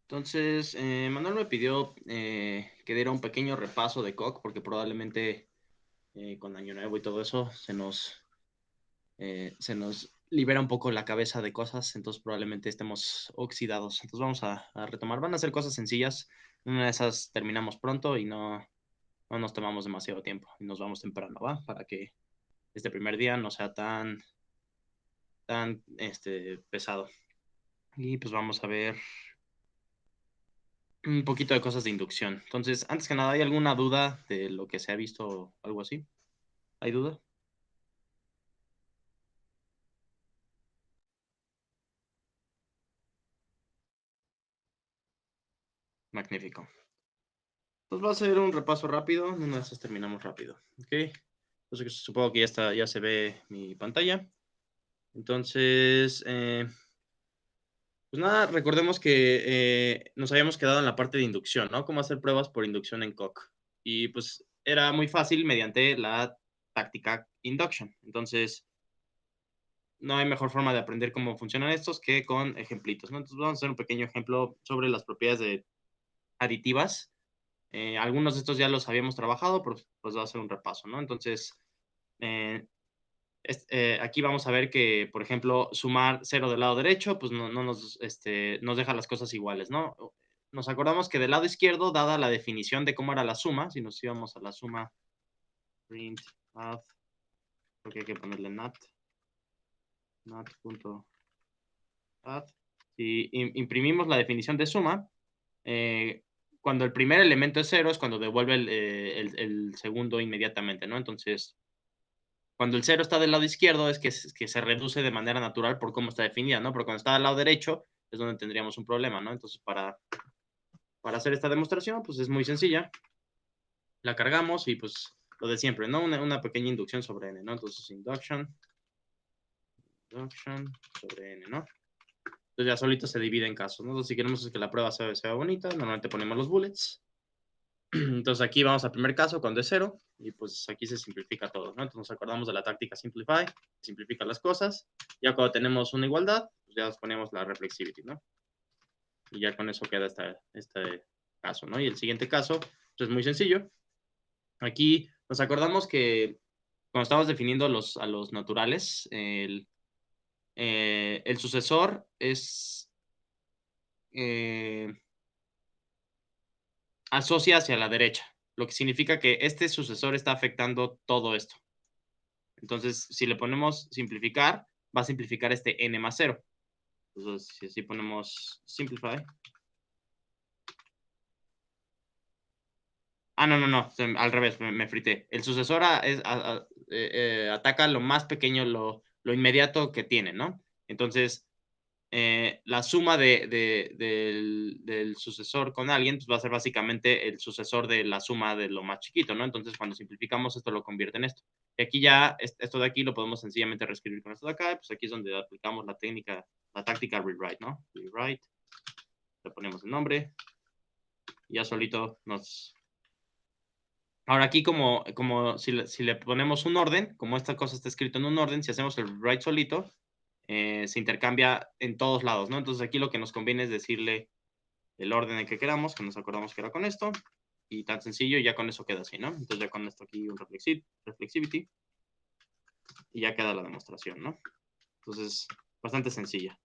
Entonces, Manuel me pidió que diera un pequeño repaso de Coq, porque probablemente con Año Nuevo y todo eso se nos libera un poco la cabeza de cosas, entonces probablemente estemos oxidados. Entonces vamos a retomar. Van a ser cosas sencillas. Una de esas terminamos pronto y no nos tomamos demasiado tiempo y nos vamos temprano, ¿va? Para que este primer día no sea tan pesado. Y pues vamos a ver un poquito de cosas de inducción. Entonces, antes que nada, ¿hay alguna duda de lo que se ha visto o algo así? ¿Hay duda? Magnífico. Pues va a ser un repaso rápido. Una de esas terminamos rápido. ¿Ok? Entonces, supongo que ya se ve mi pantalla. Entonces, pues nada, recordemos que nos habíamos quedado en la parte de inducción, ¿no? Cómo hacer pruebas por inducción en Coq. Y pues era muy fácil mediante la táctica induction. Entonces, no hay mejor forma de aprender cómo funcionan estos que con ejemplitos, ¿no? Entonces vamos a hacer un pequeño ejemplo sobre las propiedades aditivas. Algunos de estos ya los habíamos trabajado, pero pues va a ser un repaso, ¿no? Entonces, eh, aquí vamos a ver que, por ejemplo, sumar 0 del lado derecho, pues no nos deja las cosas iguales, ¿no? Nos acordamos que del lado izquierdo, dada la definición de cómo era la suma, si nos íbamos a la suma print math, porque hay que ponerle nat.add. Si imprimimos la definición de suma, cuando el primer elemento es 0 es cuando devuelve el segundo inmediatamente, ¿no? Entonces, cuando el 0 está del lado izquierdo es que se reduce de manera natural por cómo está definida, ¿no? Pero cuando está del lado derecho es donde tendríamos un problema, ¿no? Entonces, para hacer esta demostración, pues es muy sencilla. La cargamos y pues lo de siempre, ¿no? Una pequeña inducción sobre n, ¿no? Entonces, induction sobre n, ¿no? Entonces ya solito se divide en casos, ¿no? Entonces, si queremos que la prueba sea bonita, normalmente ponemos los bullets. Entonces aquí vamos al primer caso cuando es 0 y pues aquí se simplifica todo, ¿no? Entonces nos acordamos de la táctica simplify, simplifica las cosas. Ya cuando tenemos una igualdad, pues ya nos ponemos la reflexivity, ¿no? Y ya con eso queda este caso, ¿no? Y el siguiente caso pues es muy sencillo. Aquí nos acordamos que cuando estamos definiendo a los naturales, el sucesor es asocia hacia la derecha, lo que significa que este sucesor está afectando todo esto. Entonces, si le ponemos simplificar, va a simplificar este n más 0. Entonces, si así ponemos simplify. No, al revés, me frité. El sucesor ataca lo más pequeño, lo inmediato que tiene, ¿no? Entonces, la suma del sucesor con alguien pues va a ser básicamente el sucesor de la suma de lo más chiquito, ¿no? Entonces, cuando simplificamos, esto lo convierte en esto. Y aquí ya, esto de aquí lo podemos sencillamente reescribir con esto de acá, pues aquí es donde aplicamos la táctica rewrite, ¿no? Rewrite, le ponemos el nombre, y ya solito nos... Ahora aquí como si le ponemos un orden, como esta cosa está escrito en un orden, si hacemos el write solito, se intercambia en todos lados, ¿no? Entonces aquí lo que nos conviene es decirle el orden en que queramos, que nos acordamos que era con esto, y tan sencillo, ya con eso queda así, ¿no? Entonces ya con esto aquí un reflexivity, y ya queda la demostración, ¿no? Entonces, bastante sencilla.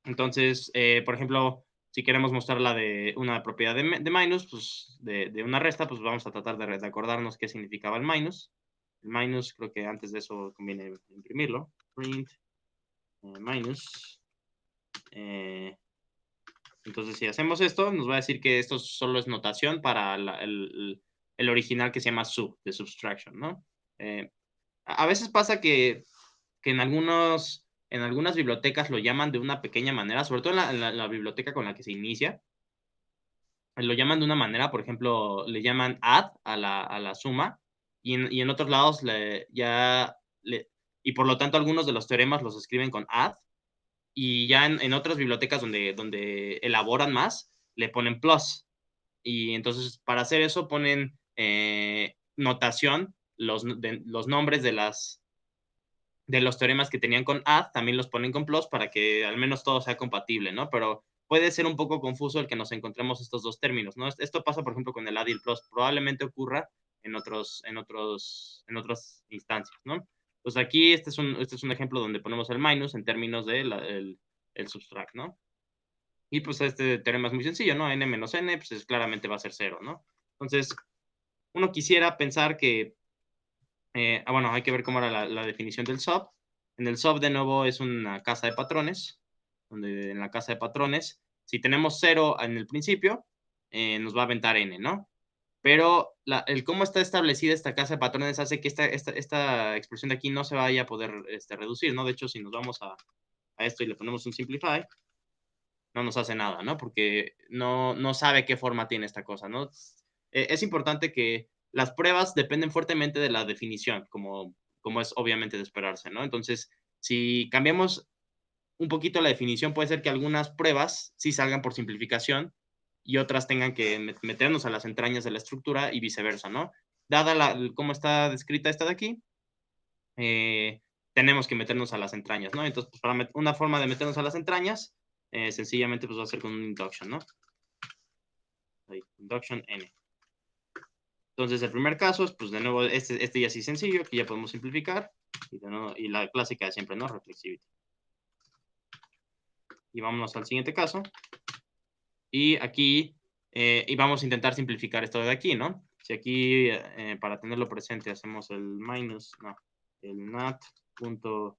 Entonces, por ejemplo, si queremos mostrar la de una propiedad de minus, pues de una resta, pues vamos a tratar de acordarnos qué significaba el minus. El minus, creo que antes de eso conviene imprimirlo. Print minus. Entonces, si hacemos esto, nos va a decir que esto solo es notación para el original que se llama sub, de subtraction, ¿no? A veces pasa que en algunas bibliotecas lo llaman de una pequeña manera, sobre todo en la biblioteca con la que se inicia, lo llaman de una manera, por ejemplo, le llaman add a la suma, y en otros lados y por lo tanto algunos de los teoremas los escriben con add, y ya en otras bibliotecas donde elaboran más, le ponen plus. Y entonces para hacer eso ponen notación, los nombres de los teoremas que tenían con add, también los ponen con plus para que al menos todo sea compatible, ¿no? Pero puede ser un poco confuso el que nos encontremos estos dos términos, ¿no? Esto pasa, por ejemplo, con el add y el plus. Probablemente ocurra en otras instancias, ¿no? Pues aquí este es un ejemplo donde ponemos el minus en términos de el subtract, ¿no? Y pues este teorema es muy sencillo, ¿no? N menos N, pues claramente va a ser 0, ¿no? Entonces, uno quisiera pensar que, bueno, hay que ver cómo era la definición del sub. En el sub, de nuevo, es una casa de patrones, donde en la casa de patrones, si tenemos 0 en el principio, nos va a aventar N, ¿no? Pero el cómo está establecida esta casa de patrones hace que esta expresión de aquí no se vaya a poder reducir, ¿no? De hecho, si nos vamos a esto y le ponemos un simplify, no nos hace nada, ¿no? Porque no sabe qué forma tiene esta cosa, ¿no? Es importante que las pruebas dependen fuertemente de la definición, como es obviamente de esperarse, ¿no? Entonces, si cambiamos un poquito la definición, puede ser que algunas pruebas sí salgan por simplificación y otras tengan que meternos a las entrañas de la estructura y viceversa, ¿no? Dada cómo está descrita esta de aquí, tenemos que meternos a las entrañas, ¿no? Entonces, pues, para una forma de meternos a las entrañas, sencillamente pues va a ser con un induction, ¿no? Ahí, induction n. Entonces, el primer caso es, pues, de nuevo, este ya sí sencillo, que ya podemos simplificar, y, de nuevo, y la clásica de siempre, ¿no? Reflexivity. Y vámonos al siguiente caso. Y aquí, y vamos a intentar simplificar esto de aquí, ¿no? Si aquí, para tenerlo presente, hacemos el minus, no, el nat.sub,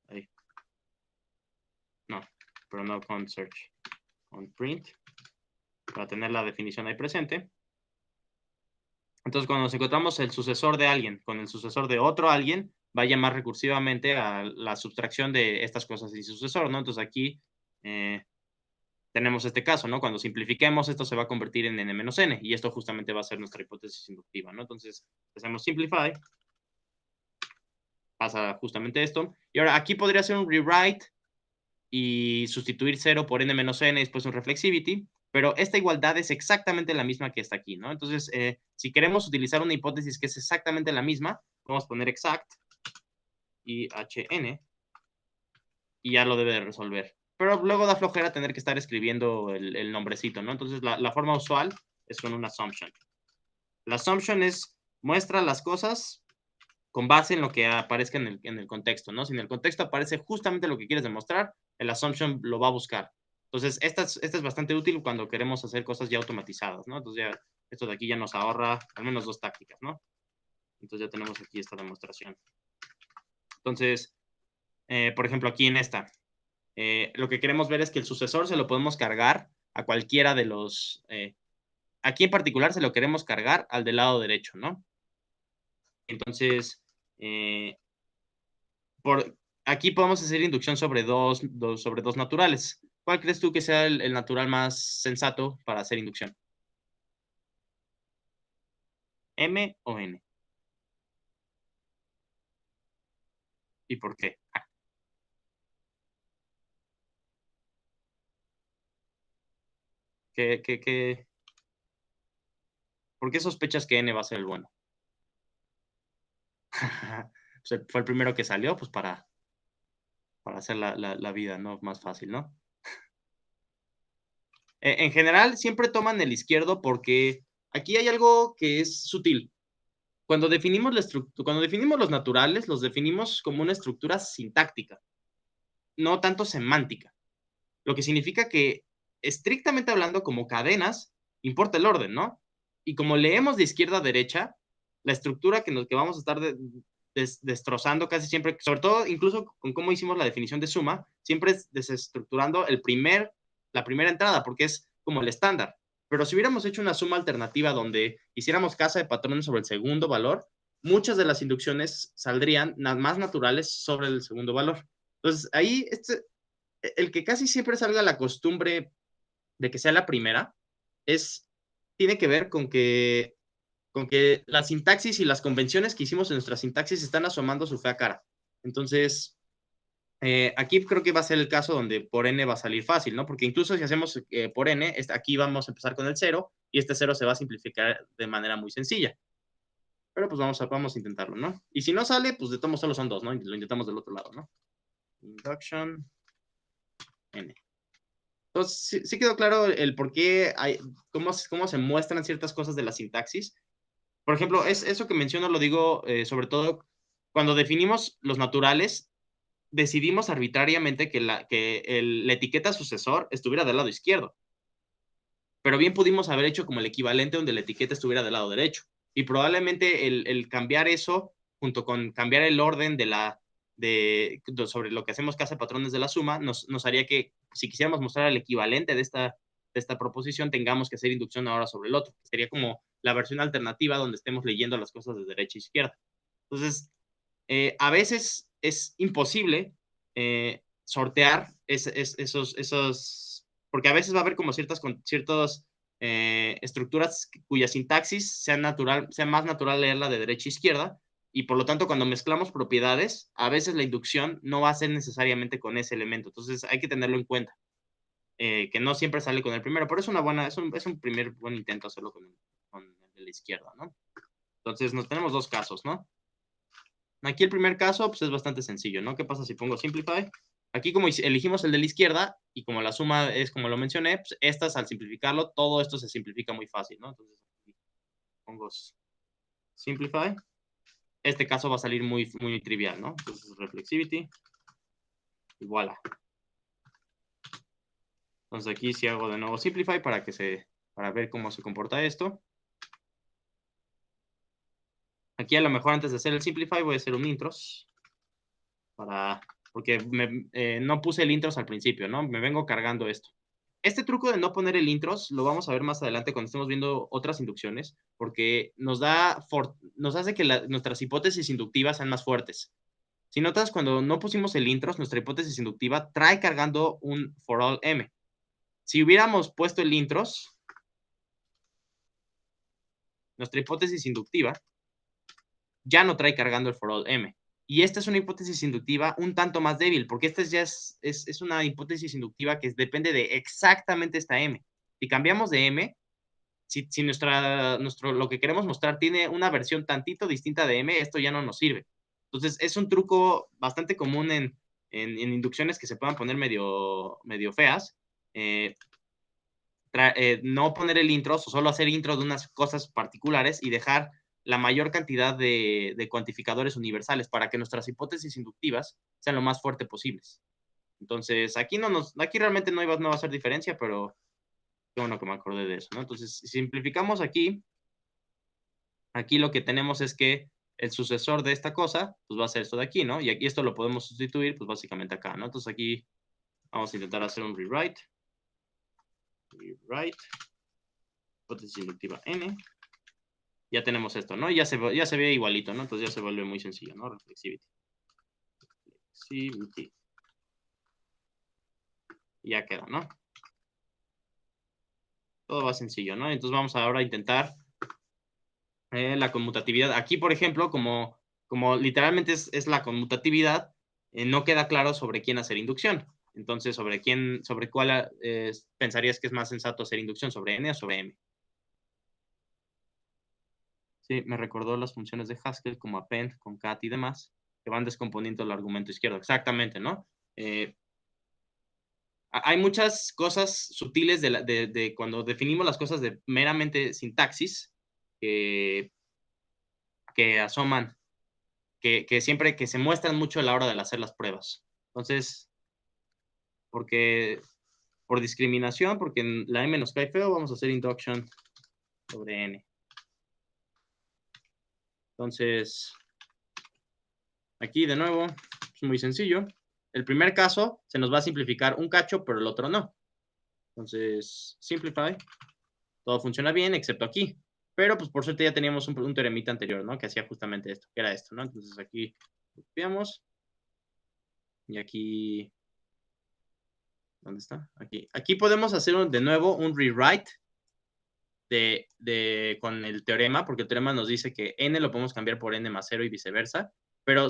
ahí, no, pero no con search, con print, para tener la definición ahí presente. Entonces, cuando nos encontramos el sucesor de alguien con el sucesor de otro alguien, va a llamar recursivamente a la subtracción de estas cosas sin sucesor, ¿no? Entonces, aquí tenemos este caso, ¿no? Cuando simplifiquemos, esto se va a convertir en n menos n, y esto justamente va a ser nuestra hipótesis inductiva, ¿no? Entonces, hacemos simplify, pasa justamente esto. Y ahora, aquí podría ser un rewrite y sustituir 0 por n menos n y después un reflexivity, pero esta igualdad es exactamente la misma que está aquí, ¿no? Entonces, si queremos utilizar una hipótesis que es exactamente la misma, vamos a poner exact y hn y ya lo debe de resolver. Pero luego da flojera tener que estar escribiendo el nombrecito, ¿no? Entonces, la forma usual es con una assumption. La assumption muestra las cosas con base en lo que aparezca en el contexto, ¿no? Si en el contexto aparece justamente lo que quieres demostrar, el assumption lo va a buscar. Entonces, esta es bastante útil cuando queremos hacer cosas ya automatizadas, ¿no? Entonces, ya, esto de aquí ya nos ahorra al menos 2 tácticas, ¿no? Entonces, ya tenemos aquí esta demostración. Entonces, por ejemplo, aquí en esta, lo que queremos ver es que el sucesor se lo podemos cargar a cualquiera de los... aquí en particular se lo queremos cargar al del lado derecho, ¿no? Entonces, aquí podemos hacer inducción sobre dos naturales. ¿Cuál crees tú que sea el natural más sensato para hacer inducción? ¿M o N? ¿Y por qué? ¿Qué, por qué sospechas que N va a ser el bueno? Pues fue el primero que salió, pues para hacer la vida, ¿no? Más fácil, ¿no? En general, siempre toman el izquierdo porque aquí hay algo que es sutil. Cuando definimos los naturales, los definimos como una estructura sintáctica, no tanto semántica. Lo que significa que, estrictamente hablando, como cadenas, importa el orden, ¿no? Y como leemos de izquierda a derecha, la estructura que vamos a estar destrozando casi siempre, sobre todo incluso con cómo hicimos la definición de suma, siempre es desestructurando la primera entrada, porque es como el estándar. Pero si hubiéramos hecho una suma alternativa donde hiciéramos casa de patrones sobre el segundo valor, muchas de las inducciones saldrían más naturales sobre el segundo valor. Entonces, ahí el que casi siempre salga la costumbre de que sea la primera tiene que ver con que la sintaxis y las convenciones que hicimos en nuestra sintaxis están asomando su fea cara. Entonces, aquí creo que va a ser el caso donde por n va a salir fácil, ¿no? Porque incluso si hacemos por n, aquí vamos a empezar con el 0 y este 0 se va a simplificar de manera muy sencilla. Pero pues vamos a intentarlo, ¿no? Y si no sale, pues de todos solo son 2, ¿no? Lo intentamos del otro lado, ¿no? Induction N. Entonces, sí quedó claro el por qué hay, cómo se muestran ciertas cosas de la sintaxis. Por ejemplo, eso que menciono lo digo sobre todo cuando definimos los naturales, decidimos arbitrariamente que la etiqueta sucesor estuviera del lado izquierdo. Pero bien pudimos haber hecho como el equivalente donde la etiqueta estuviera del lado derecho. Y probablemente el cambiar eso, junto con cambiar el orden sobre lo que hacemos casa patrones de la suma, nos haría que si quisiéramos mostrar el equivalente de esta proposición, tengamos que hacer inducción ahora sobre el otro. Sería como la versión alternativa donde estemos leyendo las cosas de derecha a izquierda. Entonces, a veces es imposible sortear esos, porque a veces va a haber como ciertas estructuras cuya sintaxis sea más natural leerla de derecha a izquierda, y por lo tanto cuando mezclamos propiedades, a veces la inducción no va a ser necesariamente con ese elemento, entonces hay que tenerlo en cuenta, que no siempre sale con el primero, pero es un primer buen intento hacerlo con el de la izquierda, ¿no? Entonces nos tenemos dos casos, ¿no? Aquí el primer caso pues es bastante sencillo, ¿no? ¿Qué pasa si pongo simplify? Aquí como elegimos el de la izquierda y como la suma es como lo mencioné, pues estas al simplificarlo, todo esto se simplifica muy fácil, ¿no? Entonces aquí pongo simplify. Este caso va a salir muy, muy trivial, ¿no? Entonces reflexivity y voilà. Entonces aquí si hago de nuevo simplify para ver cómo se comporta esto. Aquí a lo mejor antes de hacer el simplify voy a hacer un intros porque no puse el intros al principio, ¿no? Me vengo cargando esto. Este truco de no poner el intros lo vamos a ver más adelante cuando estemos viendo otras inducciones, porque nos hace que nuestras hipótesis inductivas sean más fuertes. Si notas, cuando no pusimos el intros, nuestra hipótesis inductiva trae cargando un for all m. Si hubiéramos puesto el intros, nuestra hipótesis inductiva ya no trae cargando el for all m. Y esta es una hipótesis inductiva un tanto más débil, porque esta ya es una hipótesis inductiva que depende de exactamente esta m. Si cambiamos de m, si lo que queremos mostrar tiene una versión tantito distinta de m, esto ya no nos sirve. Entonces, es un truco bastante común en inducciones que se puedan poner medio feas. No poner el intro, o solo hacer intro de unas cosas particulares y dejar la mayor cantidad de cuantificadores universales para que nuestras hipótesis inductivas sean lo más fuerte posibles. Entonces, aquí realmente no va a hacer diferencia, pero qué bueno que me acordé de eso, ¿no? Entonces, si simplificamos aquí lo que tenemos es que el sucesor de esta cosa, pues va a ser esto de aquí, ¿no? Y aquí esto lo podemos sustituir, pues básicamente acá, ¿no? Entonces aquí vamos a intentar hacer un rewrite. Hipótesis inductiva n. Ya tenemos esto, ¿no? Ya se ve igualito, ¿no? Entonces ya se vuelve muy sencillo, ¿no? Reflexivity. Y ya queda, ¿no? Todo va sencillo, ¿no? Entonces vamos ahora a intentar la conmutatividad. Aquí, por ejemplo, como literalmente es la conmutatividad, no queda claro sobre quién hacer inducción. Entonces, sobre cuál pensarías que es más sensato hacer inducción, sobre n o sobre m. Sí, me recordó las funciones de Haskell como append, concat y demás, que van descomponiendo el argumento izquierdo. Exactamente, ¿no? Hay muchas cosas sutiles de cuando definimos las cosas de meramente sintaxis que asoman, que siempre que se muestran mucho a la hora de hacer las pruebas. Entonces, por discriminación, porque en la m nos cae feo, vamos a hacer induction sobre n. Entonces, aquí de nuevo, es muy sencillo. El primer caso se nos va a simplificar un cacho, pero el otro no. Entonces, simplify. Todo funciona bien, excepto aquí. Pero, pues, por suerte ya teníamos un teoremita anterior, ¿no? Que hacía justamente esto, que era esto, ¿no? Entonces, aquí copiamos. Y aquí... ¿Dónde está? Aquí. Aquí podemos hacer de nuevo un rewrite con el teorema, porque el teorema nos dice que n lo podemos cambiar por n más 0 y viceversa. Pero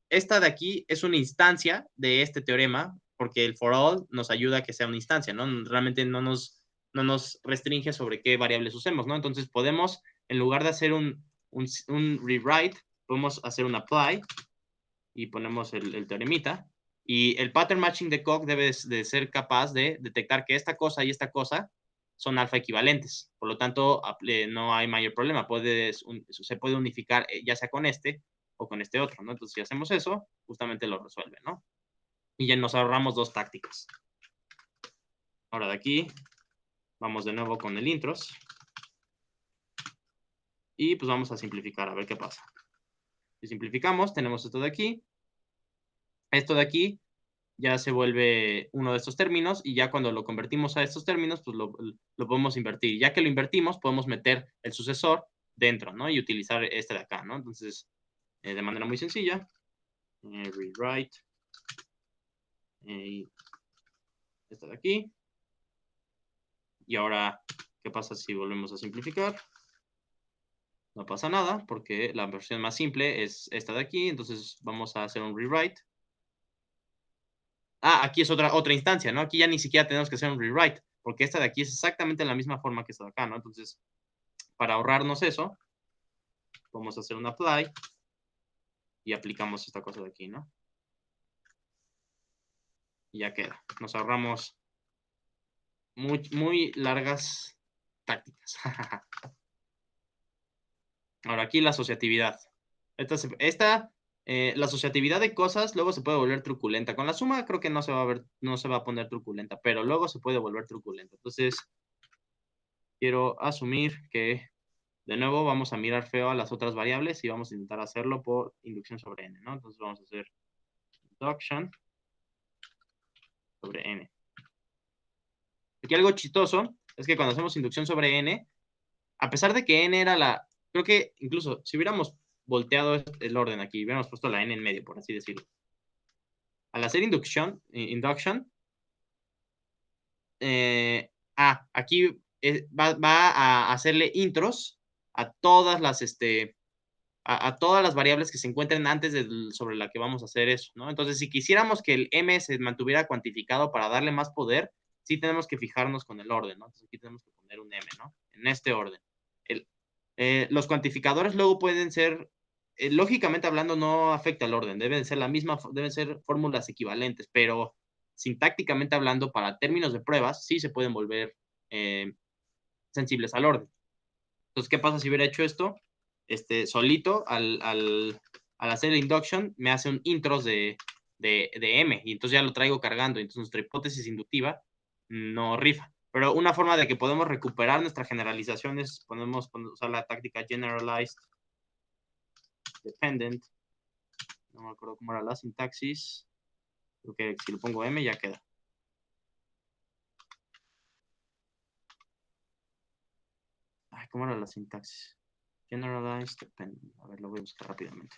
esta de aquí es una instancia de este teorema, porque el for all nos ayuda a que sea una instancia, ¿no? Realmente no nos restringe sobre qué variables usemos, ¿no? Entonces podemos, en lugar de hacer un un rewrite, podemos hacer un apply y ponemos el teoremita. Y el pattern matching de Coq debe de ser capaz de detectar que esta cosa y esta cosa son alfa equivalentes. Por lo tanto, no hay mayor problema. Se puede unificar ya sea con este o con este otro, ¿no? Entonces, si hacemos eso, justamente lo resuelve, ¿no? Y ya nos ahorramos dos tácticas. Ahora de aquí, vamos de nuevo con el intros. Y pues vamos a simplificar, a ver qué pasa. Si simplificamos, tenemos esto de aquí. Esto de aquí ya se vuelve uno de estos términos y ya cuando lo convertimos a estos términos, pues lo podemos invertir. Ya que lo invertimos, podemos meter el sucesor dentro, ¿no? Y utilizar este de acá, ¿no? Entonces, de manera muy sencilla, rewrite, este de aquí. Y ahora, ¿qué pasa si volvemos a simplificar? No pasa nada, porque la versión más simple es esta de aquí, entonces vamos a hacer un rewrite. Aquí es otra instancia, ¿no? Aquí ya ni siquiera tenemos que hacer un rewrite, porque esta de aquí es exactamente la misma forma que esta de acá, ¿no? Entonces, para ahorrarnos eso, vamos a hacer un apply y aplicamos esta cosa de aquí, ¿no? Y ya queda. Nos ahorramos muy largas tácticas. Ahora aquí la asociatividad. La asociatividad de cosas luego se puede volver truculenta. Con la suma creo que no se va a poner truculenta, pero luego se puede volver truculenta. Entonces, quiero asumir que de nuevo vamos a mirar feo a las otras variables y vamos a intentar hacerlo por inducción sobre n, ¿no? Entonces vamos a hacer induction sobre n. Aquí algo chistoso es que cuando hacemos inducción sobre n, a pesar de que n era creo que incluso si hubiéramos volteado el orden aquí, hubiéramos puesto la n en medio, por así decirlo. Al hacer induction, aquí va a hacerle intros a todas las, a todas las variables que se encuentren antes sobre la que vamos a hacer eso, ¿no? Entonces, si quisiéramos que el m se mantuviera cuantificado para darle más poder, sí tenemos que fijarnos con el orden, ¿no? Entonces, aquí tenemos que poner un m, ¿no? En este orden. Los cuantificadores luego pueden ser, lógicamente hablando, no afecta al orden, deben ser fórmulas equivalentes, pero sintácticamente hablando, para términos de pruebas, sí se pueden volver sensibles al orden. Entonces, ¿qué pasa si hubiera hecho esto? Solito, al hacer el induction, me hace un intros de M, y entonces ya lo traigo cargando. Entonces, nuestra hipótesis inductiva no rifa. Pero una forma de que podemos recuperar nuestra generalización es podemos usar la táctica generalized dependent. No me acuerdo cómo era la sintaxis. Creo que si le pongo M ya queda. ¿Cómo era la sintaxis? Generalized dependent. A ver, lo voy a buscar rápidamente.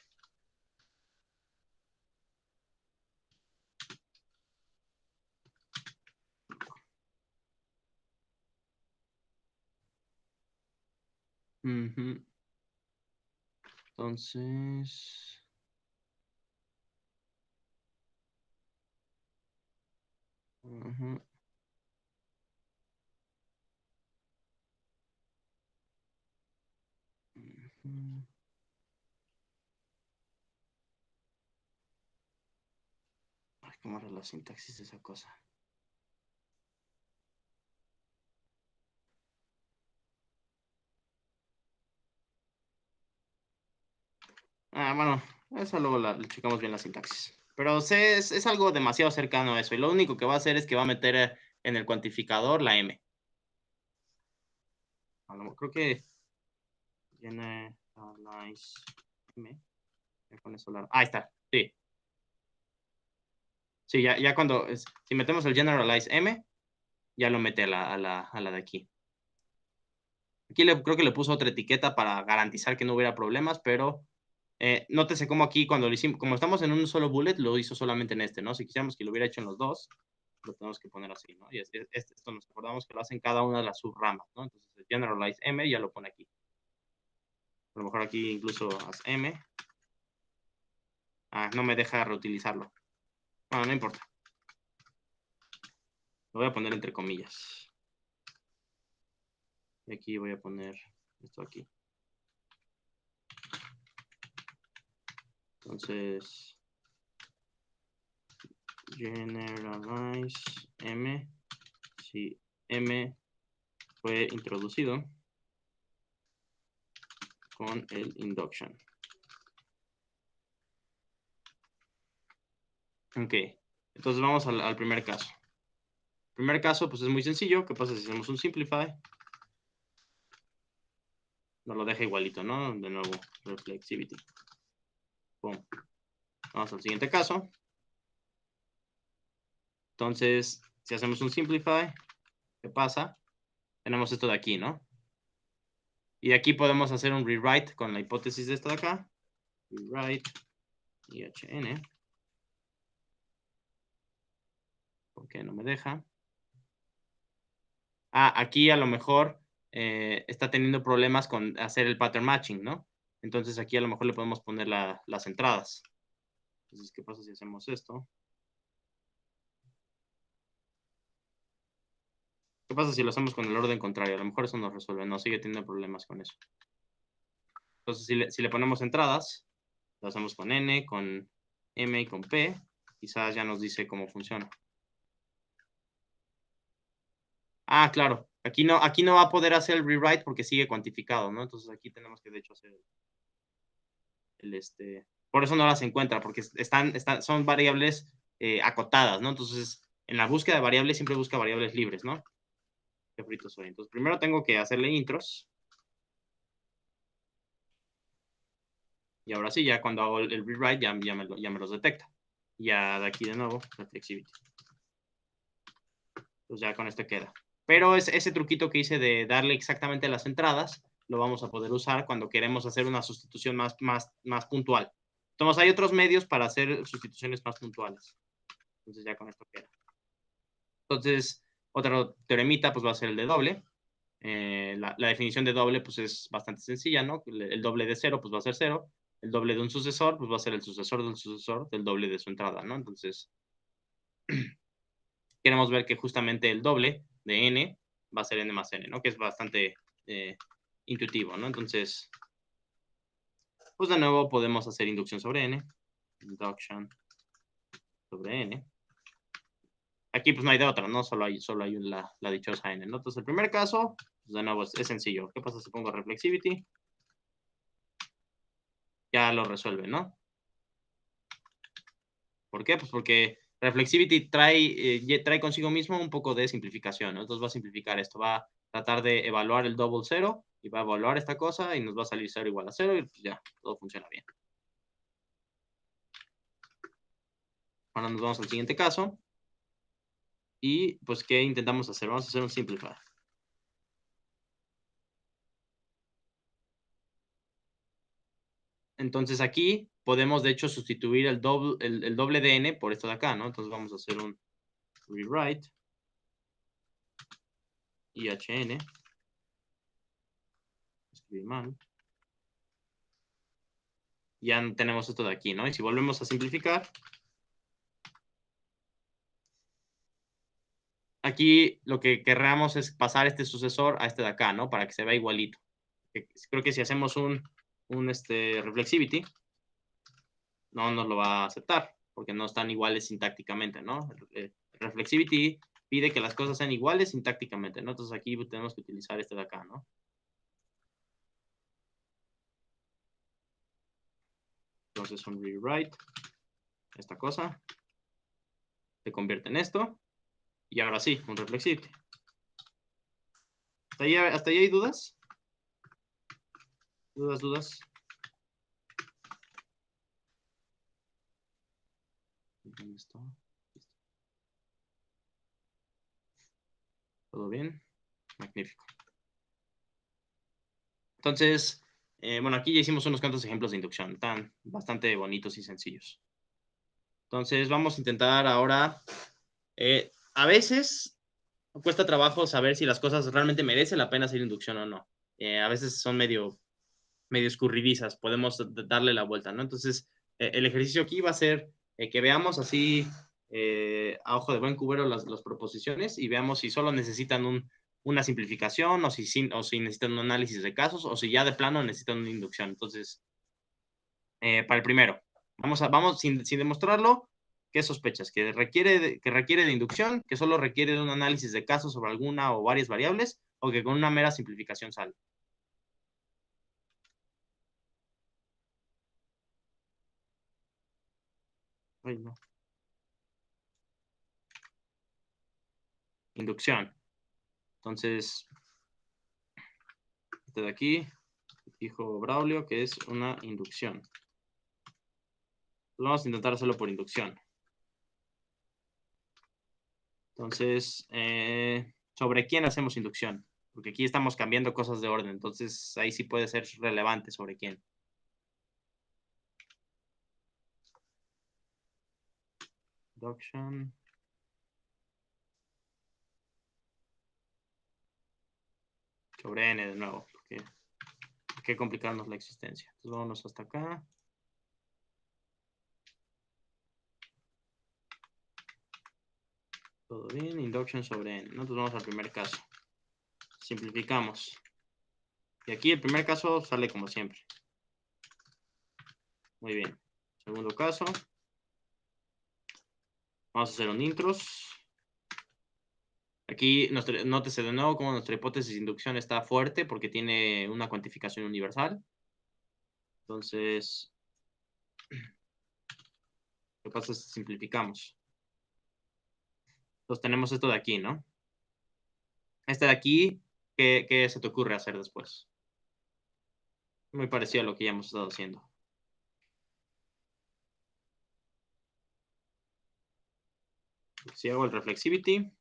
Entonces... ¿Cómo era la sintaxis de esa cosa? Bueno, eso luego le checamos bien la sintaxis. Pero es algo demasiado cercano a eso. Y lo único que va a hacer es que va a meter en el cuantificador la M. Creo que generalize M. Ahí está, sí. Sí, ya cuando, si metemos el generalize M, ya lo mete a la de aquí. Aquí creo que le puso otra etiqueta para garantizar que no hubiera problemas, pero nótese cómo aquí cuando lo hicimos, como estamos en un solo bullet, lo hizo solamente en este, ¿no? Si quisiéramos que lo hubiera hecho en los dos, lo tenemos que poner así, ¿no? Y esto nos acordamos que lo hacen cada una de las subramas, ¿no? Entonces, el generalize M ya lo pone aquí. A lo mejor aquí incluso haz M. No me deja reutilizarlo. Bueno, no importa. Lo voy a poner entre comillas. Y aquí voy a poner esto aquí. Entonces, generalize M, si M fue introducido con el induction. Ok, entonces vamos al primer caso. El primer caso, pues es muy sencillo. ¿Qué pasa si hacemos un simplify? Nos lo deja igualito, ¿no? De nuevo, reflexivity. Pum. Vamos al siguiente caso. Entonces, si hacemos un simplify, ¿qué pasa? Tenemos esto de aquí, ¿no? Y aquí podemos hacer un rewrite con la hipótesis de esto de acá. Rewrite IHN. ¿Por qué no me deja? Aquí a lo mejor está teniendo problemas con hacer el pattern matching, ¿no? Entonces aquí a lo mejor le podemos poner las entradas. Entonces, ¿qué pasa si hacemos esto? ¿Qué pasa si lo hacemos con el orden contrario? A lo mejor eso nos resuelve, no sigue teniendo problemas con eso. Entonces, si le ponemos entradas, lo hacemos con N, con M y con P, quizás ya nos dice cómo funciona. Claro. Aquí no va a poder hacer el rewrite porque sigue cuantificado, ¿no? Entonces aquí tenemos que de hecho hacer por eso no las encuentra, porque son variables acotadas, ¿no? Entonces, en la búsqueda de variables siempre busca variables libres, ¿no? Qué frito soy. Entonces, primero tengo que hacerle intros. Y ahora sí, ya cuando hago el rewrite, ya me los detecta. Ya de aquí de nuevo, reflexivity. Pues ya con esto queda. Pero ese truquito que hice de darle exactamente las entradas, lo vamos a poder usar cuando queremos hacer una sustitución más puntual. Entonces, hay otros medios para hacer sustituciones más puntuales. Entonces, ya con esto queda. Entonces, otra teoremita, pues va a ser el de doble. La definición de doble, pues es bastante sencilla, ¿no? El doble de cero, pues va a ser cero. El doble de un sucesor, pues va a ser el sucesor del sucesor del doble de su entrada, ¿no? Entonces, queremos ver que justamente el doble de n va a ser n más n, ¿no? Que es bastante intuitivo, ¿no? Entonces, pues de nuevo podemos hacer inducción sobre n. Induction sobre n. Aquí pues no hay de otra, ¿no? Solo hay la dichosa n, ¿no? Entonces, el primer caso, pues de nuevo es sencillo. ¿Qué pasa si pongo reflexivity? Ya lo resuelve, ¿no? ¿Por qué? Pues porque reflexivity trae consigo mismo un poco de simplificación, ¿no? Entonces va a simplificar esto, va a tratar de evaluar el double cero y va a evaluar esta cosa y nos va a salir 0 igual a 0 y pues ya, todo funciona bien. Ahora nos vamos al siguiente caso y pues ¿qué intentamos hacer? Vamos a hacer un simplify. Entonces aquí podemos de hecho sustituir el doble de n por esto de acá, ¿no? Entonces vamos a hacer un rewrite IHN. Escribí mal. Ya tenemos esto de aquí, ¿no? Y si volvemos a simplificar, aquí lo que querramos es pasar este sucesor a este de acá, ¿no? Para que se vea igualito. Creo que si hacemos un reflexivity, no nos lo va a aceptar, porque no están iguales sintácticamente, ¿no? Reflexivity pide que las cosas sean iguales sintácticamente, ¿no? Entonces aquí tenemos que utilizar este de acá, ¿no? Entonces un rewrite, esta cosa, se convierte en esto, y ahora sí, un reflexivity. ¿Hasta ahí hay dudas? ¿Dudas? ¿Dónde está? ¿Todo bien? Magnífico. Entonces, bueno, aquí ya hicimos unos cuantos ejemplos de inducción, están bastante bonitos y sencillos. Entonces, vamos a intentar ahora, a veces cuesta trabajo saber si las cosas realmente merecen la pena hacer inducción o no. A veces son medio escurridizas, podemos darle la vuelta, ¿no? Entonces, el ejercicio aquí va a ser que veamos así a ojo de buen cubero las proposiciones y veamos si solo necesitan una simplificación o si necesitan un análisis de casos o si ya de plano necesitan una inducción. Entonces, para el primero, Vamos sin demostrarlo. ¿Qué sospechas? ¿Que requiere de inducción? ¿Que solo requiere de un análisis de casos sobre alguna o varias variables? ¿O que con una mera simplificación sale? Ay, no. Inducción. Entonces, este de aquí, dijo Braulio que es una inducción. Vamos a intentar hacerlo por inducción. Entonces, ¿sobre quién hacemos inducción? Porque aquí estamos cambiando cosas de orden, entonces ahí sí puede ser relevante sobre quién. Induction. Sobre n de nuevo, porque hay que complicarnos la existencia. Entonces vámonos hasta acá. Todo bien, induction sobre n. Entonces vamos al primer caso. Simplificamos. Y aquí el primer caso sale como siempre. Muy bien. Segundo caso. Vamos a hacer un intros. Aquí, nótese de nuevo cómo nuestra hipótesis de inducción está fuerte porque tiene una cuantificación universal. Entonces, lo que pasa es que simplificamos. Entonces tenemos esto de aquí, ¿no? Este de aquí, ¿qué se te ocurre hacer después? Muy parecido a lo que ya hemos estado haciendo. Si hago el reflexivity,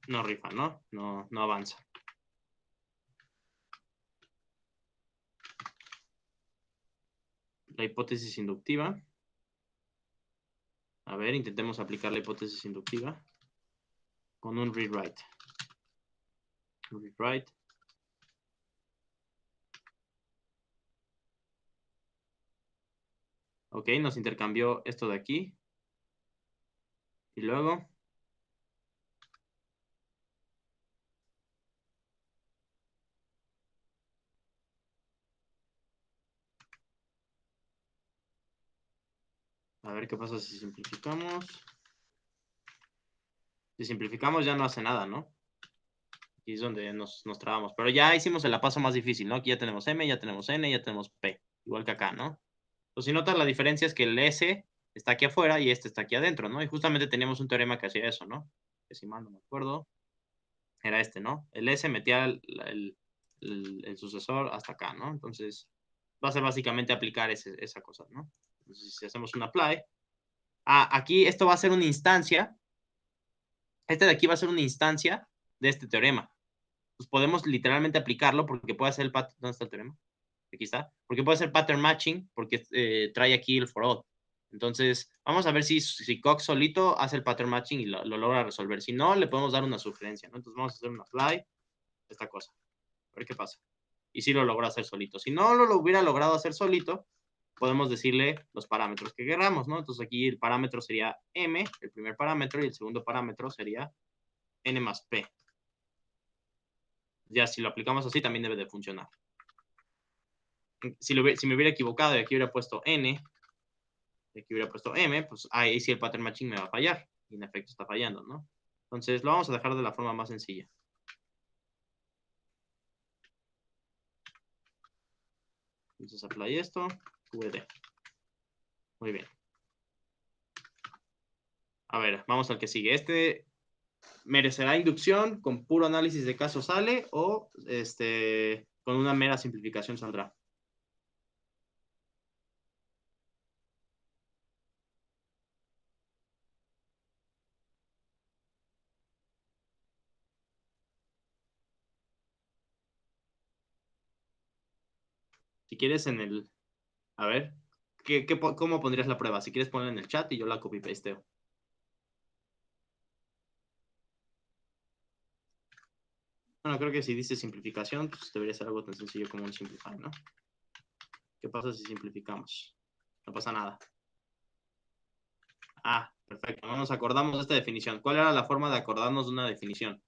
no rifa, ¿no? No avanza. La hipótesis inductiva. A ver, intentemos aplicar la hipótesis inductiva con un rewrite. Rewrite. Ok, nos intercambió esto de aquí. Y luego, a ver qué pasa si simplificamos. Si simplificamos ya no hace nada, ¿no? Aquí es donde nos trabamos. Pero ya hicimos el paso más difícil, ¿no? Aquí ya tenemos M, ya tenemos N, ya tenemos P. Igual que acá, ¿no? Pues si notas la diferencia es que el S está aquí afuera y este está aquí adentro, ¿no? Y justamente teníamos un teorema que hacía eso, ¿no? Que si mal no me acuerdo, era este, ¿no? El S metía el sucesor hasta acá, ¿no? Entonces, va a ser básicamente aplicar esa cosa, ¿no? Entonces, si hacemos un apply, aquí esto va a ser una instancia, este de aquí va a ser una instancia de este teorema. Pues podemos literalmente aplicarlo porque puede ser el pattern, ¿dónde está el teorema? Aquí está, porque puede ser pattern matching porque trae aquí el for all. Entonces, vamos a ver si Cox solito hace el pattern matching y lo logra resolver. Si no, le podemos dar una sugerencia, ¿no? Entonces vamos a hacer un apply, esta cosa. A ver qué pasa. Y si lo logra hacer solito. Si no lo hubiera logrado hacer solito, podemos decirle los parámetros que queramos, ¿no? Entonces aquí el parámetro sería M, el primer parámetro, y el segundo parámetro sería N más P. Ya si lo aplicamos así, también debe de funcionar. Si me hubiera equivocado y aquí hubiera puesto N, y aquí hubiera puesto M, pues ahí sí el pattern matching me va a fallar. Y en efecto está fallando, ¿no? Entonces lo vamos a dejar de la forma más sencilla. Entonces apply esto, QED. Muy bien. A ver, vamos al que sigue. Este merecerá inducción, con puro análisis de caso sale, o con una mera simplificación saldrá. Si quieres en el... A ver, ¿cómo pondrías la prueba? Si quieres ponerla en el chat y yo la copy-pasteo. Bueno, creo que si dice simplificación, pues debería ser algo tan sencillo como un simplify, ¿no? ¿Qué pasa si simplificamos? No pasa nada. Perfecto. No nos acordamos de esta definición. ¿Cuál era la forma de acordarnos de una definición?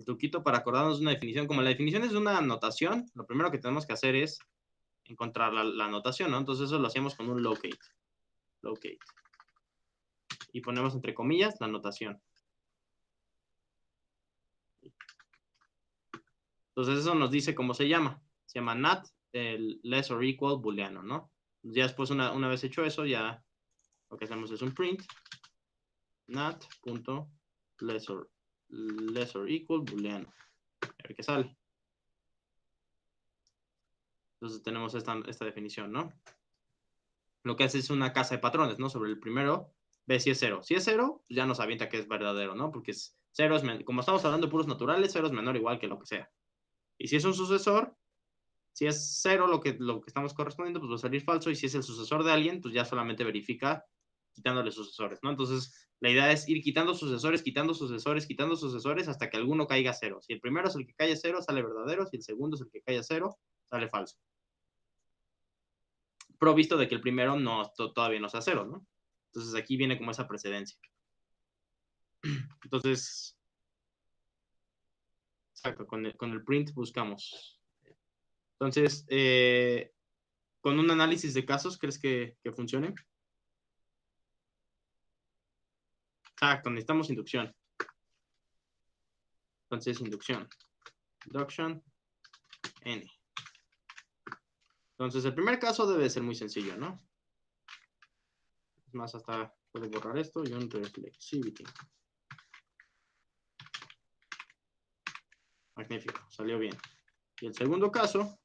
el truquito para acordarnos de una definición. Como la definición es de una notación, lo primero que tenemos que hacer es encontrar la notación, ¿no? Entonces eso lo hacemos con un locate. Locate. Y ponemos entre comillas la notación. Entonces eso nos dice cómo se llama. Se llama NAT, el less or equal booleano, ¿no? Ya después, una vez hecho eso, ya lo que hacemos es un print nat.less or equal booleano. A ver qué sale. Entonces tenemos esta definición, ¿no? Lo que hace es una casa de patrones, ¿no? Sobre el primero, ve si es 0. Si es 0, pues ya nos avienta que es verdadero, ¿no? Porque 0 es, como estamos hablando de puros naturales, 0 es menor o igual que lo que sea. Y si es un sucesor, si es 0 lo que estamos correspondiendo, pues va a salir falso. Y si es el sucesor de alguien, pues ya solamente verifica quitándole sucesores, ¿no? Entonces, la idea es ir quitando sucesores, quitando sucesores, quitando sucesores hasta que alguno caiga a 0. Si el primero es el que cae a 0, sale verdadero. Si el segundo es el que cae a 0, sale falso. Provisto de que el primero todavía no sea 0, ¿no? Entonces, aquí viene como esa precedencia. Entonces, exacto, con el print buscamos. Entonces, con un análisis de casos, ¿crees que funcione? Exacto, necesitamos inducción. Entonces, inducción. Induction N. Entonces, el primer caso debe ser muy sencillo, ¿no? Es más, hasta puedo borrar esto y un reflexivity. Magnífico, salió bien. Y el segundo caso,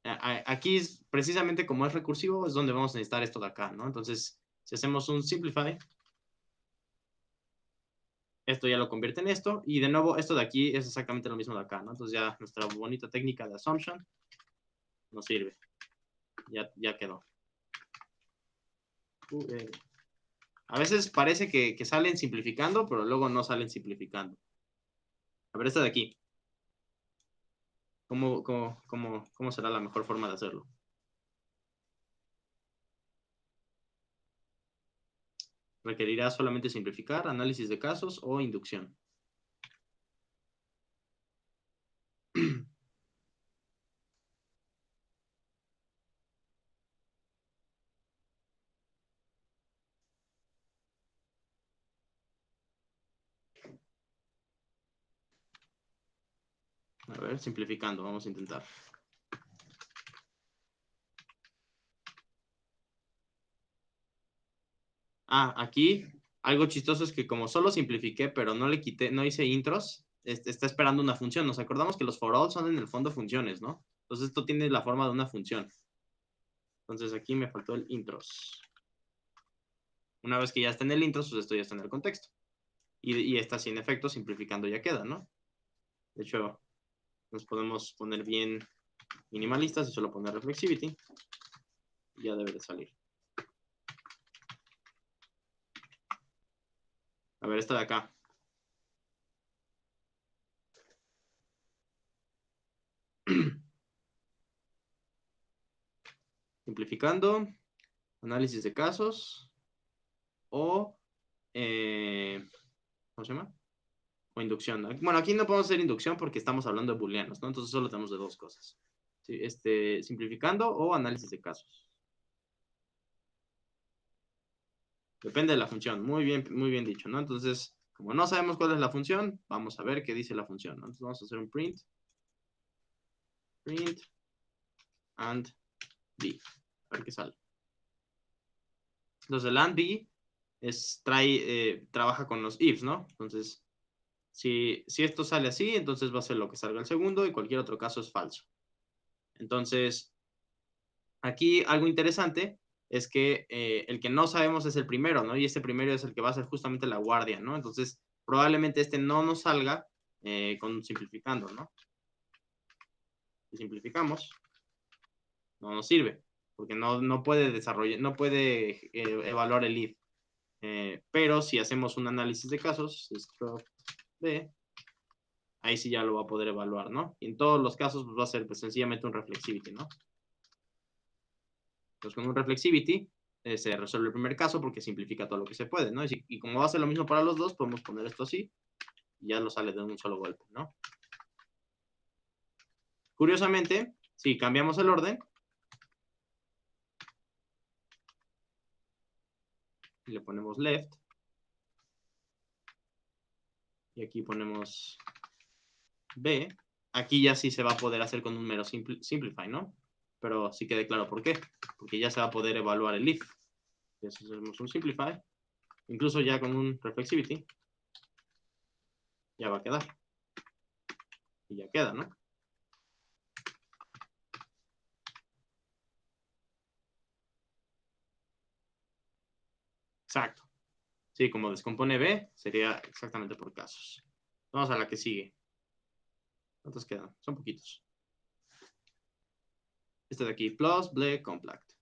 aquí es precisamente como es recursivo, es donde vamos a necesitar esto de acá, ¿no? Entonces, si hacemos un simplify, esto ya lo convierte en esto, y de nuevo, esto de aquí es exactamente lo mismo de acá, ¿no? Entonces ya nuestra bonita técnica de assumption nos sirve. Ya quedó. A veces parece que salen simplificando, pero luego no salen simplificando. A ver, esta de aquí. ¿Cómo será la mejor forma de hacerlo? ¿Requerirá solamente simplificar, análisis de casos o inducción? A ver, simplificando, vamos a intentar. Aquí algo chistoso es que como solo simplifiqué, pero no le quité, no hice intros, está esperando una función. Nos acordamos que los for all son en el fondo funciones, ¿no? Entonces esto tiene la forma de una función. Entonces aquí me faltó el intros. Una vez que ya está en el intros, pues esto ya está en el contexto. Y está sin efecto, simplificando ya queda, ¿no? De hecho, nos podemos poner bien minimalistas y solo poner reflexivity. Ya debe de salir. A ver, esta de acá. Simplificando, análisis de casos o, ¿cómo se llama? O inducción. Bueno, aquí no podemos hacer inducción porque estamos hablando de booleanos, ¿no? Entonces solo tenemos de dos cosas. Sí, simplificando o análisis de casos. Depende de la función. Muy bien dicho, ¿no? Entonces, como no sabemos cuál es la función, vamos a ver qué dice la función, ¿no? Entonces vamos a hacer un print and b. A ver qué sale. Entonces el and b trabaja con los ifs, ¿no? Entonces, si esto sale así, entonces va a ser lo que salga el segundo y cualquier otro caso es falso. Entonces, aquí algo interesante es que el que no sabemos es el primero, ¿no? Y este primero es el que va a ser justamente la guardia, ¿no? Entonces, probablemente este no nos salga con simplificando, ¿no? Si simplificamos, no nos sirve, porque no puede desarrollar, no puede evaluar el if. Pero si hacemos un análisis de casos, struct b, ahí sí ya lo va a poder evaluar, ¿no? Y en todos los casos pues, va a ser pues, sencillamente un reflexivity, ¿no? Entonces con un reflexivity se resuelve el primer caso porque simplifica todo lo que se puede, ¿no? Y como va a ser lo mismo para los dos, podemos poner esto así. y ya lo sale de un solo golpe, ¿no? Curiosamente, si cambiamos el orden, y le ponemos left, y aquí ponemos B, aquí ya sí se va a poder hacer con un mero simplify, ¿no? Pero sí quede claro por qué, porque ya se va a poder evaluar el if. Entonces hacemos un simplify, incluso ya con un reflexivity, ya va a quedar. Y ya queda, ¿no? Exacto. Sí, como descompone B, sería exactamente por casos. Vamos a la que sigue. ¿Cuántos quedan? Son poquitos. Este de aquí, plus, ble, compact.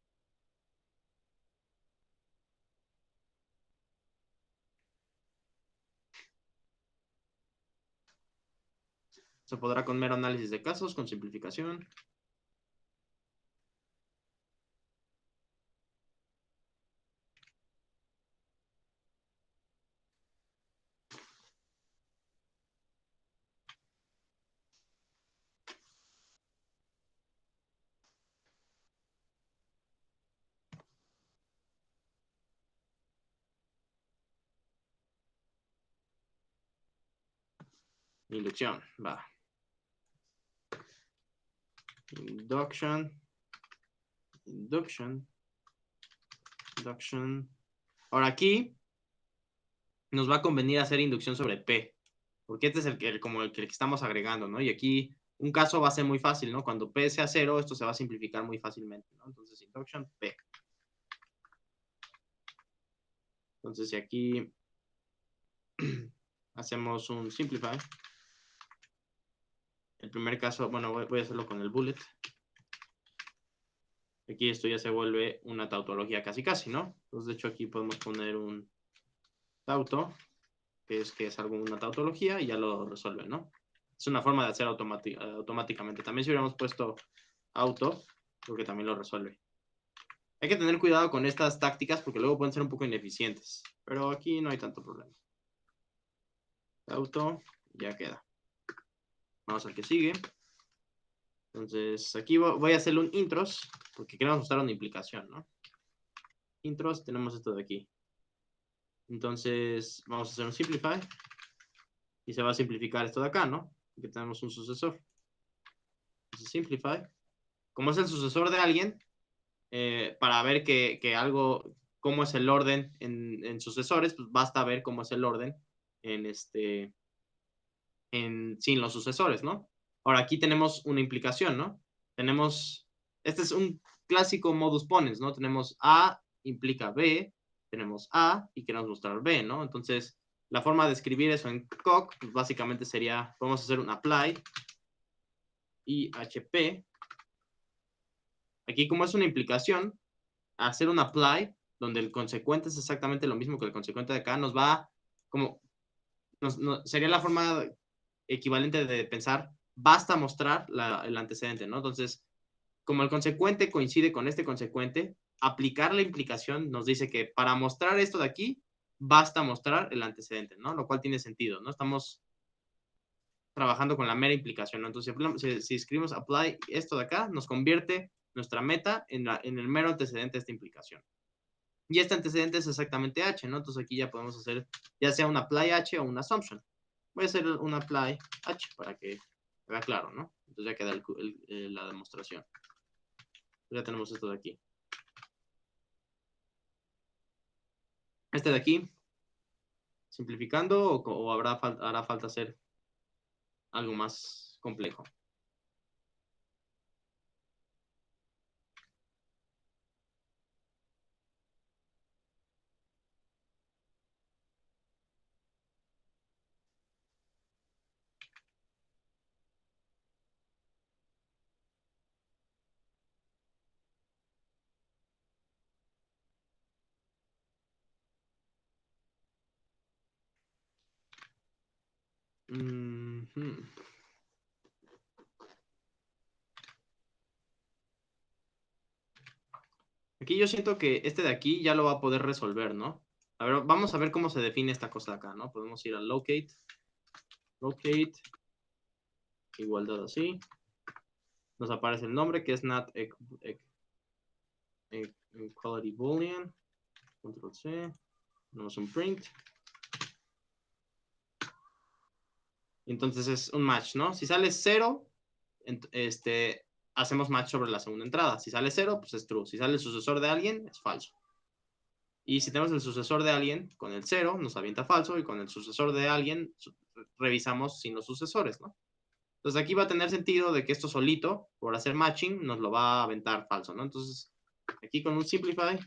Se podrá con mero análisis de casos, con simplificación. Inducción, va. Induction. Induction. Induction. Ahora aquí nos va a convenir hacer inducción sobre P, porque este es como el que estamos agregando, ¿no? Y aquí un caso va a ser muy fácil, ¿no? Cuando P sea 0, esto se va a simplificar muy fácilmente, ¿no? Entonces, induction P. Entonces, si aquí hacemos un simplify, el primer caso, bueno, voy a hacerlo con el bullet. Aquí esto ya se vuelve una tautología casi casi, ¿no? Entonces, de hecho, aquí podemos poner un tauto, que es algo una tautología, y ya lo resuelve, ¿no? Es una forma de hacer automáticamente. También si hubiéramos puesto auto, creo que también lo resuelve. Hay que tener cuidado con estas tácticas porque luego pueden ser un poco ineficientes, pero aquí no hay tanto problema. Auto, ya queda. Vamos al que sigue. Entonces, aquí voy a hacerle un intros, porque queremos mostrar una implicación, ¿no? Intros, tenemos esto de aquí. Entonces, vamos a hacer un simplify. Y se va a simplificar esto de acá, ¿no? Porque tenemos un sucesor. Entonces, simplify. Como es el sucesor de alguien, para ver que algo, cómo es el orden en sucesores, pues basta ver cómo es el orden sin los sucesores, ¿no? Ahora, aquí tenemos una implicación, ¿no? Este es un clásico modus ponens, ¿no? Tenemos A implica B, tenemos A y queremos mostrar B, ¿no? Entonces, la forma de escribir eso en Coq, pues básicamente sería, podemos hacer un apply y HP. Aquí, como es una implicación, hacer un apply donde el consecuente es exactamente lo mismo que el consecuente de acá, nos va como, sería la forma equivalente de pensar, basta mostrar el antecedente, ¿no? Entonces, como el consecuente coincide con este consecuente, aplicar la implicación nos dice que para mostrar esto de aquí, basta mostrar el antecedente, ¿no? Lo cual tiene sentido, ¿no? Estamos trabajando con la mera implicación, ¿no? Entonces, si escribimos apply esto de acá, nos convierte nuestra meta en el mero antecedente de esta implicación. Y este antecedente es exactamente H, ¿no? Entonces aquí ya podemos hacer ya sea un apply H o un assumption. Voy a hacer un apply H para que quede claro, ¿no? Entonces ya queda la demostración. Ya tenemos esto de aquí. Este de aquí, simplificando o hará falta hacer algo más complejo. Aquí yo siento que este de aquí ya lo va a poder resolver, ¿no? A ver, vamos a ver cómo se define esta cosa de acá, ¿no? Podemos ir al locate locate, igualdad así. Nos aparece el nombre que es not equality boolean. Control C. Tenemos un print. Entonces es un match, ¿no? Si sale 0, hacemos match sobre la segunda entrada. Si sale 0, pues es true. Si sale el sucesor de alguien, es falso. Y si tenemos el sucesor de alguien con el 0, nos avienta falso. Y con el sucesor de alguien, revisamos sin los sucesores, ¿no? Entonces aquí va a tener sentido de que esto solito, por hacer matching, nos lo va a aventar falso, ¿no? Entonces, aquí con un simplify,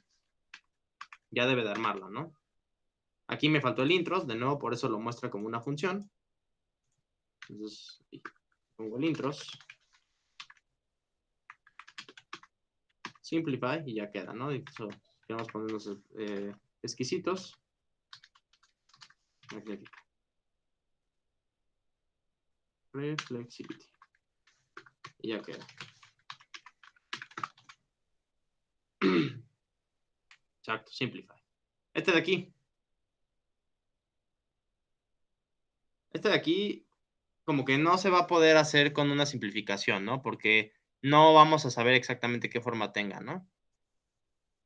ya debe de armarla, ¿no? Aquí me faltó el intros, de nuevo, por eso lo muestra como una función. Entonces, pongo el intros. Simplify y ya queda, ¿no? Y eso, queremos ponernos exquisitos. Reflexivity. Y ya queda. Exacto, simplify. Este de aquí. Este de aquí, como que no se va a poder hacer con una simplificación, ¿no? Porque no vamos a saber exactamente qué forma tenga, ¿no?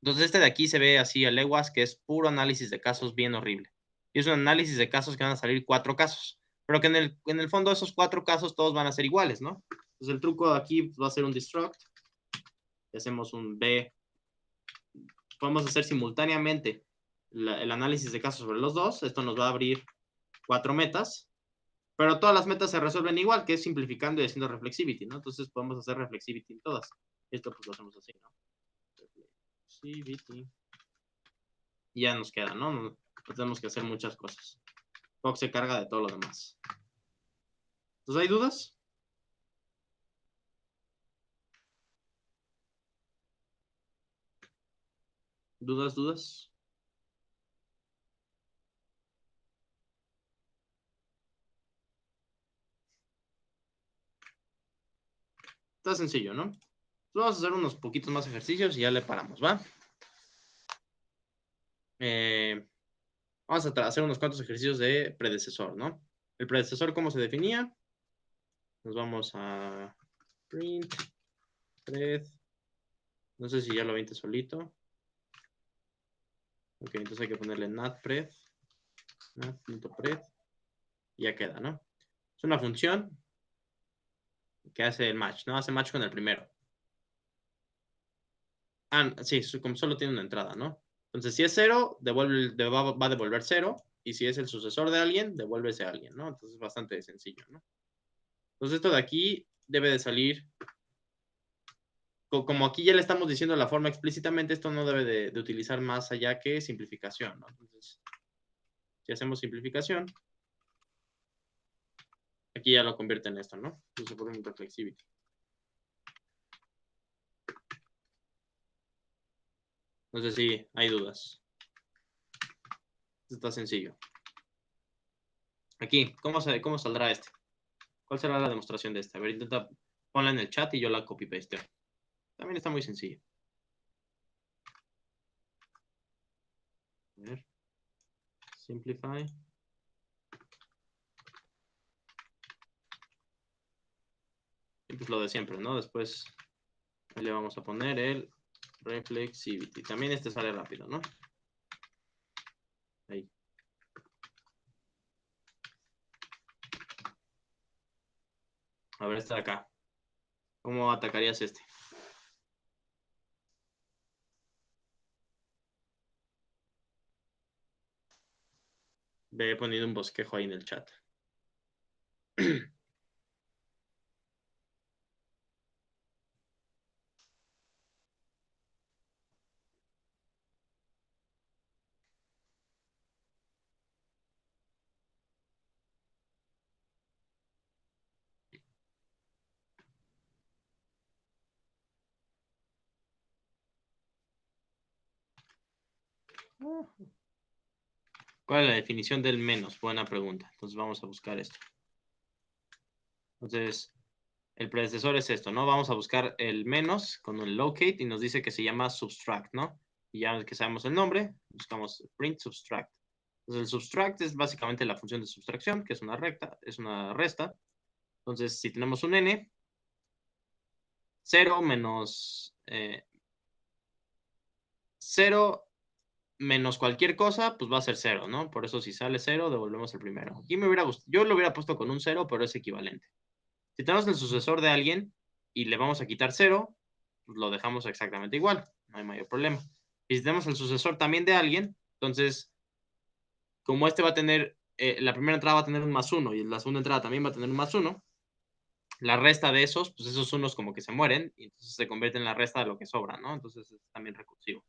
Entonces este de aquí se ve así a leguas, que es puro análisis de casos bien horrible. Y es un análisis de casos que van a salir 4 casos. Pero que en el fondo esos 4 casos todos van a ser iguales, ¿no? Entonces el truco de aquí va a ser un destruct. Y hacemos un B. Podemos hacer simultáneamente el análisis de casos sobre los dos. Esto nos va a abrir 4 metas. Pero todas las metas se resuelven igual, que es simplificando y haciendo reflexivity, ¿no? Entonces podemos hacer reflexivity en todas. Esto pues lo hacemos así, ¿no? Reflexivity. Y ya nos queda, ¿no? No tenemos que hacer muchas cosas. Fox se carga de todo lo demás. Entonces, ¿hay dudas? ¿Dudas? Está sencillo, ¿no? Entonces vamos a hacer unos poquitos más ejercicios y ya le paramos, ¿va? Vamos a hacer unos cuantos ejercicios de predecesor, ¿no? El predecesor, ¿cómo se definía? Nos vamos a print, pred. No sé si ya lo viste solito. Ok, entonces hay que ponerle nat.pred. Nat.pred. Y ya queda, ¿no? Es una función que hace el match, ¿no? Hace match con el primero. Ah, sí, como solo tiene una entrada, ¿no? Entonces, si es 0, va a devolver 0. Y si es el sucesor de alguien, devuelve ese alguien, ¿no? Entonces es bastante sencillo, ¿no? Entonces esto de aquí debe de salir. Como aquí ya le estamos diciendo la forma explícitamente, esto no debe de utilizar más allá que simplificación, ¿no? Entonces, si hacemos simplificación, aquí ya lo convierte en esto, ¿no? Entonces, por ejemplo, reflexivity. No sé si hay dudas. Esto está sencillo. Aquí, ¿cómo saldrá este? ¿Cuál será la demostración de este? A ver, intenta ponla en el chat y yo la copy paste. También está muy sencillo. A ver. Simplify. Y pues lo de siempre, ¿no? Después le vamos a poner el reflexivity. También este sale rápido, ¿no? Ahí. A ver, este de acá. ¿Cómo atacarías este? Ve poniendo un bosquejo ahí en el chat. ¿Cuál es la definición del menos? Buena pregunta. Entonces vamos a buscar esto. Entonces, el predecesor es esto, ¿no? Vamos a buscar el menos con un locate y nos dice que se llama subtract, ¿no? Y ya que sabemos el nombre, buscamos print subtract. Entonces el subtract es básicamente la función de sustracción, que es una recta, es una resta. Entonces si tenemos un n, 0 menos 0 menos cualquier cosa, pues va a ser 0, ¿no? Por eso si sale 0, devolvemos el primero. Aquí me hubiera gustado, yo lo hubiera puesto con un 0, pero es equivalente. Si tenemos el sucesor de alguien y le vamos a quitar 0, pues lo dejamos exactamente igual, no hay mayor problema. Y si tenemos el sucesor también de alguien, entonces, como este va a tener, la primera entrada va a tener un +1 y la segunda entrada también va a tener un +1, la resta de esos, pues esos unos como que se mueren y entonces se convierte en la resta de lo que sobra, ¿no? Entonces es también recursivo.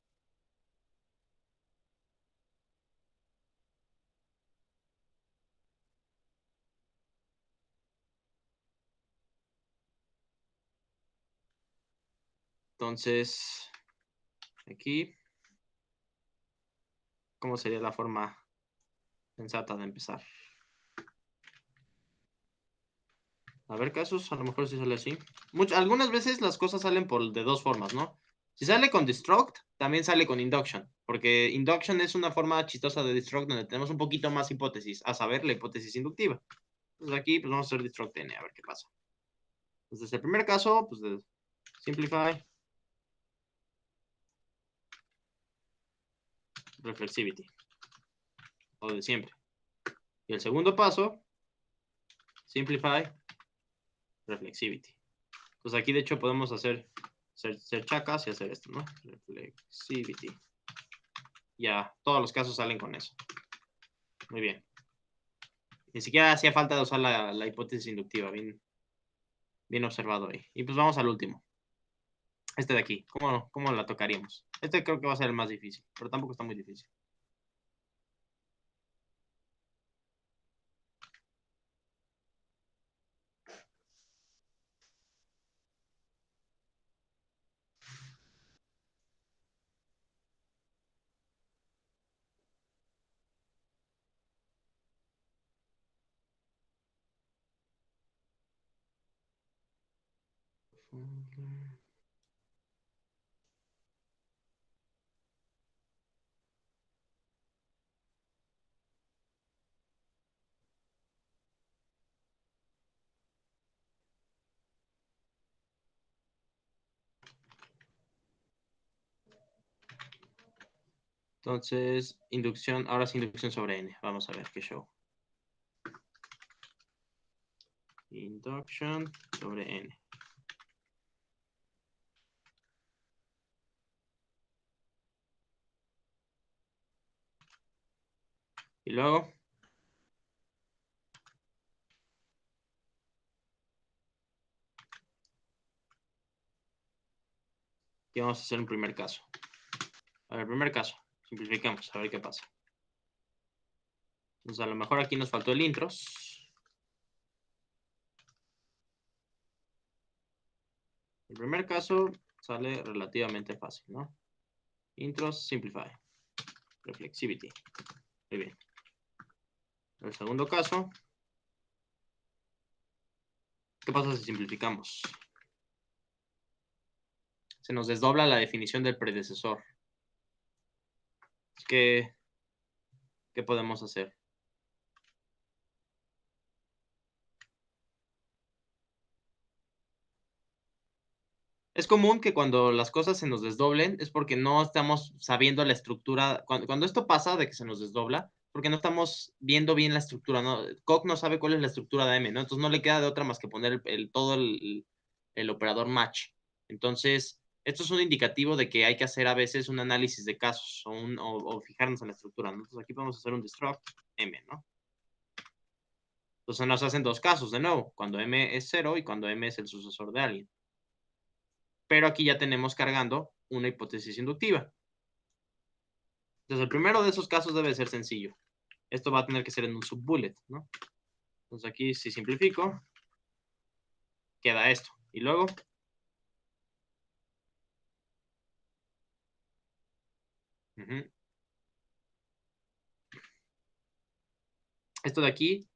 Entonces, aquí, ¿cómo sería la forma sensata de empezar? A ver, casos, a lo mejor sí sale así. Algunas veces las cosas salen de dos formas, ¿no? Si sale con destruct, también sale con induction, porque induction es una forma chistosa de destruct donde tenemos un poquito más hipótesis, a saber, la hipótesis inductiva. Entonces aquí, pues vamos a hacer destruct n, a ver qué pasa. Entonces, el primer caso, pues de simplify, reflexivity, o de siempre. Y el segundo paso, simplify, reflexivity. Entonces aquí, de hecho, podemos ser chacas y hacer esto, ¿no? Reflexivity. Ya, todos los casos salen con eso. Muy bien. Ni siquiera hacía falta de usar la hipótesis inductiva. Bien observado ahí. Y pues vamos al último. Este de aquí. ¿Cómo la tocaríamos? Este creo que va a ser el más difícil, pero tampoco está muy difícil. Entonces, inducción, ahora sí inducción sobre n. Vamos a ver qué show. Induction sobre n. Y luego, aquí vamos a hacer un primer caso. A ver, primer caso. Simplificamos, a ver qué pasa. Entonces, a lo mejor aquí nos faltó el intros. El primer caso sale relativamente fácil, ¿no? Intros, simplify. Reflexivity. Muy bien. El segundo caso, ¿qué pasa si simplificamos? Se nos desdobla la definición del predecesor. ¿Qué podemos hacer? Es común que cuando las cosas se nos desdoblen es porque no estamos sabiendo la estructura. Cuando esto pasa de que se nos desdobla, porque no estamos viendo bien la estructura, ¿no? Coq no sabe cuál es la estructura de M, ¿no? Entonces no le queda de otra más que poner todo el operador match. Entonces, esto es un indicativo de que hay que hacer a veces un análisis de casos o fijarnos en la estructura, ¿no? Entonces aquí podemos hacer un destruct M, ¿no? Entonces nos hacen dos casos de nuevo, cuando M es 0 y cuando M es el sucesor de alguien. Pero aquí ya tenemos cargando una hipótesis inductiva. Entonces el primero de esos casos debe ser sencillo. Esto va a tener que ser en un subbullet, ¿no? Entonces aquí si simplifico, queda esto. Y luego, esto de aquí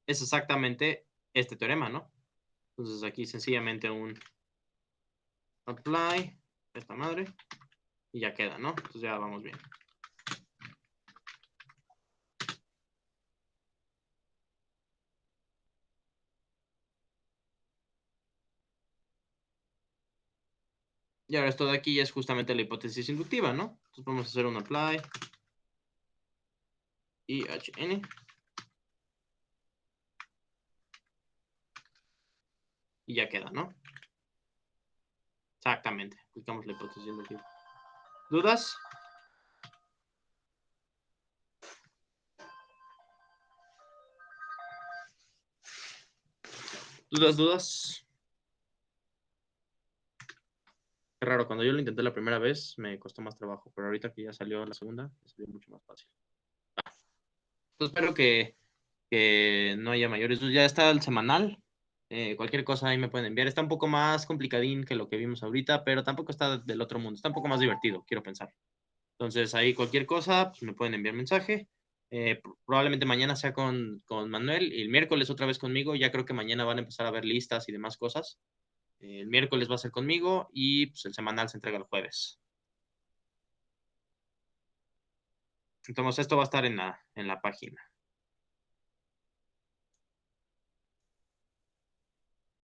es exactamente este teorema, ¿no? Entonces aquí sencillamente un apply, esta madre, y ya queda, ¿no? Entonces ya vamos bien. Y ahora esto de aquí es justamente la hipótesis inductiva, ¿no? Entonces vamos a hacer un apply y hn. Y ya queda, ¿no? Exactamente. Aplicamos la hipótesis inductiva. ¿Dudas? ¿Dudas? Qué raro, cuando yo lo intenté la primera vez me costó más trabajo, pero ahorita que ya salió la segunda, me salió mucho más fácil. Entonces espero que no haya mayores dudas. Ya está el semanal. Cualquier cosa ahí me pueden enviar. Está un poco más complicadín que lo que vimos ahorita, pero tampoco está del otro mundo. Está un poco más divertido, quiero pensar. Entonces ahí cualquier cosa, pues, me pueden enviar mensaje. Probablemente mañana sea con Manuel y el miércoles otra vez conmigo. Ya creo que mañana van a empezar a ver listas y demás cosas. El miércoles va a ser conmigo y pues, el semanal se entrega el jueves. Entonces esto va a estar en la página.